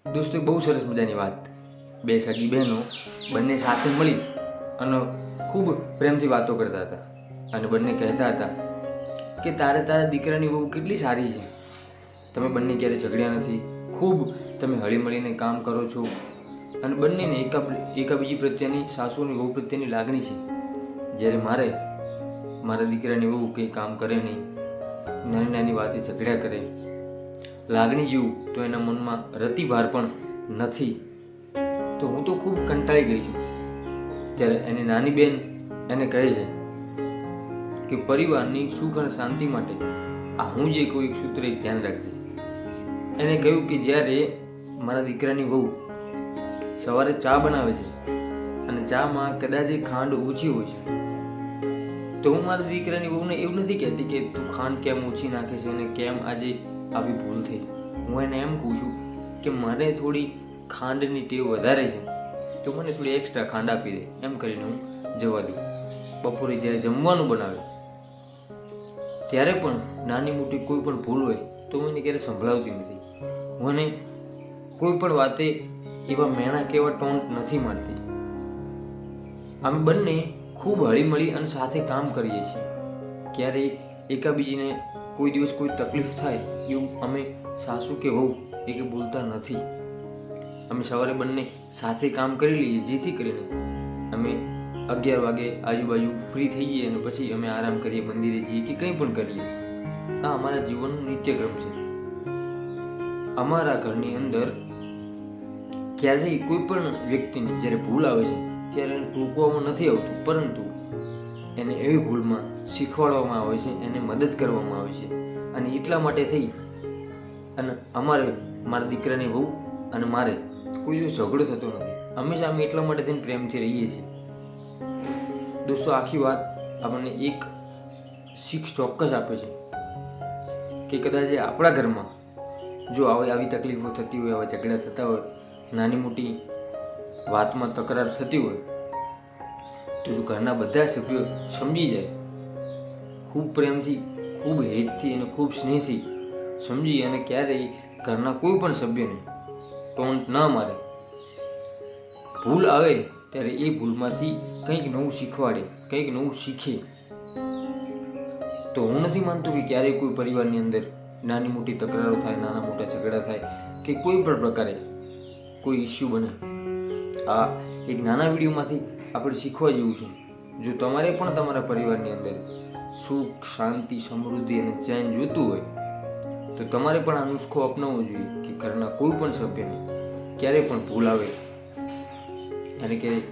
દોસ્તો બહુ સરસ મજાની વાત, બે સગી બહેનો બંને સાથે મળી અને ખૂબ પ્રેમથી વાતો કરતા હતા અને બંને કહેતા હતા કે તારા દીકરાની બહુ કેટલી સારી છે, તમે બંને ક્યારે ઝઘડ્યા નથી, ખૂબ તમે હળીમળીને કામ કરો છો અને બંનેને એકાબીજી પ્રત્યેની સાસુની વહુ પ્રત્યેની લાગણી છે. જ્યારે મારા દીકરાની વહુ કંઈ કામ કરે નહીં, નાની નાની વાતે ઝઘડ્યા કરે, લાગણી જેવું તો એના મનમાં રતિભાર પણ નથી, તો હું તો ખૂબ કંટાળી ગઈ છું. ત્યારે એની નાની બેન એને કહે છે કે પરિવારની સુખ અને શાંતિ માટે આ હું જે કોઈ એક સૂત્ર એક ધ્યાન રાખજે. એને કહ્યું કે જ્યારે મારા દીકરાની વહુ સવારે ચા બનાવે છે અને ચામાં કદાચ ખાંડ ઓછી હોય છે, તો હું મારા દીકરાની વહુને એવું નથી કહેતી કે તું ખાંડ કેમ ઓછી નાખે છે અને કેમ આજે આવી ભૂલ થઈ. હું એને એમ કહું છું કે મને થોડી ખાંડની ટેવ વધારે છે, તો મને થોડી એક્સ્ટ્રા ખાંડ આપી દે, એમ કરીને હું જવા દઉં. બપોરે જ્યારે જમવાનું બનાવે ત્યારે પણ નાની મોટી કોઈ પણ ભૂલ હોય તો હું એને ક્યારે સંભળાવતી નથી. હું એને કોઈ પણ વાતે એવા મેણા કે એવા ટોન્ટ નથી મારતી. અમે બંને ખૂબ હળીમળી અને સાથે કામ કરીએ છીએ. ક્યારેય એકાબીજીને કોઈ દિવસ કોઈ તકલીફ થાય એવું અમે સાસુ કે વહુ એ કે બોલતા નથી. અમે સવારે બંને સાથે કામ કરી લઈએ, જેથી કરીને અમે 11 વાગે આજુબાજુ ફ્રી થઈ જઈએ અને પછી અમે આરામ કરીએ, મંદિરે જઈએ કે કંઈ પણ કરીએ. આ અમારા જીવનનો નિત્યક્રમ છે. અમારા ઘરની અંદર ક્યારેય કોઈ પણ વ્યક્તિની જ્યારે ભૂલ આવે છે ત્યારે એને ટોકવામાં નથી આવતું, પરંતુ એને એવી ભૂલમાં શીખવાડવામાં આવે છે, એને મદદ કરવામાં આવે છે. અને એટલા માટે થઈ અને મારા દીકરાની વહુ અને મારે કોઈ દિવસ ઝઘડો થતો નથી. હંમેશા અમે એટલા માટે થઈને પ્રેમથી રહીએ છીએ. દોસ્તો, આખી વાત આપણને એક શીખ ચોક્કસ આપે છે કે કદાચ આપણા ઘરમાં જો આવી તકલીફો થતી હોય, આવા ઝઘડા થતા હોય, નાની મોટી વાતમાં તકરાર થતી હોય, તો જો ઘરના બધા સભ્યો સમજી જાય, ખૂબ પ્રેમથી, ખૂબ હેતથી અને ખૂબ સ્નેહથી સમજી અને ક્યારેય ઘરના કોઈ પણ સભ્યને ટોન્ટ ના મારે, ભૂલ આવે ત્યારે એ ભૂલમાંથી કંઈક નવું શીખવાડે, કંઈક નવું શીખે, તો હું નથી માનતો કે ક્યારેય કોઈ પરિવારની અંદર નાની મોટી તકરારો થાય, નાના મોટા ઝઘડા થાય કે કોઈ પણ પ્રકારે કોઈ ઇસ્યુ બને. આ એક નાના વિડીયોમાંથી આપણે શીખવા જેવું છે. જો તમારે પણ તમારા પરિવારની અંદર સુખ, શાંતિ, સમૃદ્ધિ અને ચેન જોઈતું હોય તો તમારે પણ આ નુસ્ખો અપનાવવો જોઈએ કે ઘરના કોઈ પણ સભ્યને ક્યારેય પણ ભૂલ આવે એને ક્યારેય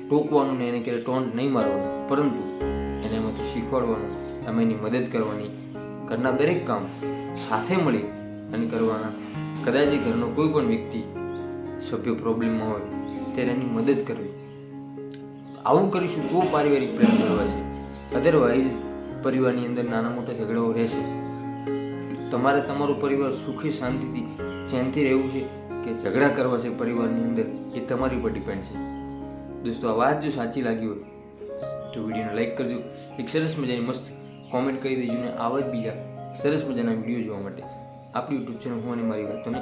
ટોકવાનું ને એને ક્યારેય ટોન્ટ નહીં મારવાનું, પરંતુ એને એમાંથી શીખવાડવાનું, અમે એની મદદ કરવાની, ઘરના દરેક કામ સાથે મળી અને કરવાના. કદાચ એ ઘરનો કોઈ પણ વ્યક્તિ સભ્ય પ્રોબ્લેમમાં હોય ત્યારે એની મદદ કરવી. આવું કરીશું તો પારિવારિક પ્રેમ જળવાશે, અધરવાઇઝ પરિવારની અંદર નાના મોટા ઝઘડાઓ રહેશે. તમારે તમારો પરિવાર સુખી શાંતિથી ચેનથી રહેવું છે કે ઝઘડા કરવા છે પરિવારની અંદર, એ તમારી પર ડિપેન્ડ છે. દોસ્તો, આ વાત જો સાચી લાગી હોય તો વિડીયોને લાઈક કરજો, એક સરસ મજાની મસ્ત કોમેન્ટ કરી દેજો અને આવા જ બીજા સરસ મજાના વિડીયો જોવા માટે આપણી યુટ્યુબ ચેનલ હું અને મારી વાતોને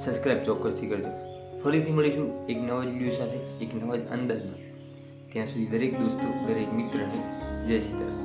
સબસ્ક્રાઈબ ચોક્કસથી કરજો. ફરીથી મળીશું એક નવા વિડીયો સાથે, એક નવા જ અંદાજમાં. ત્યાં સુધી દરેક દોસ્તો, દરેક મિત્રને જય સીતારામ.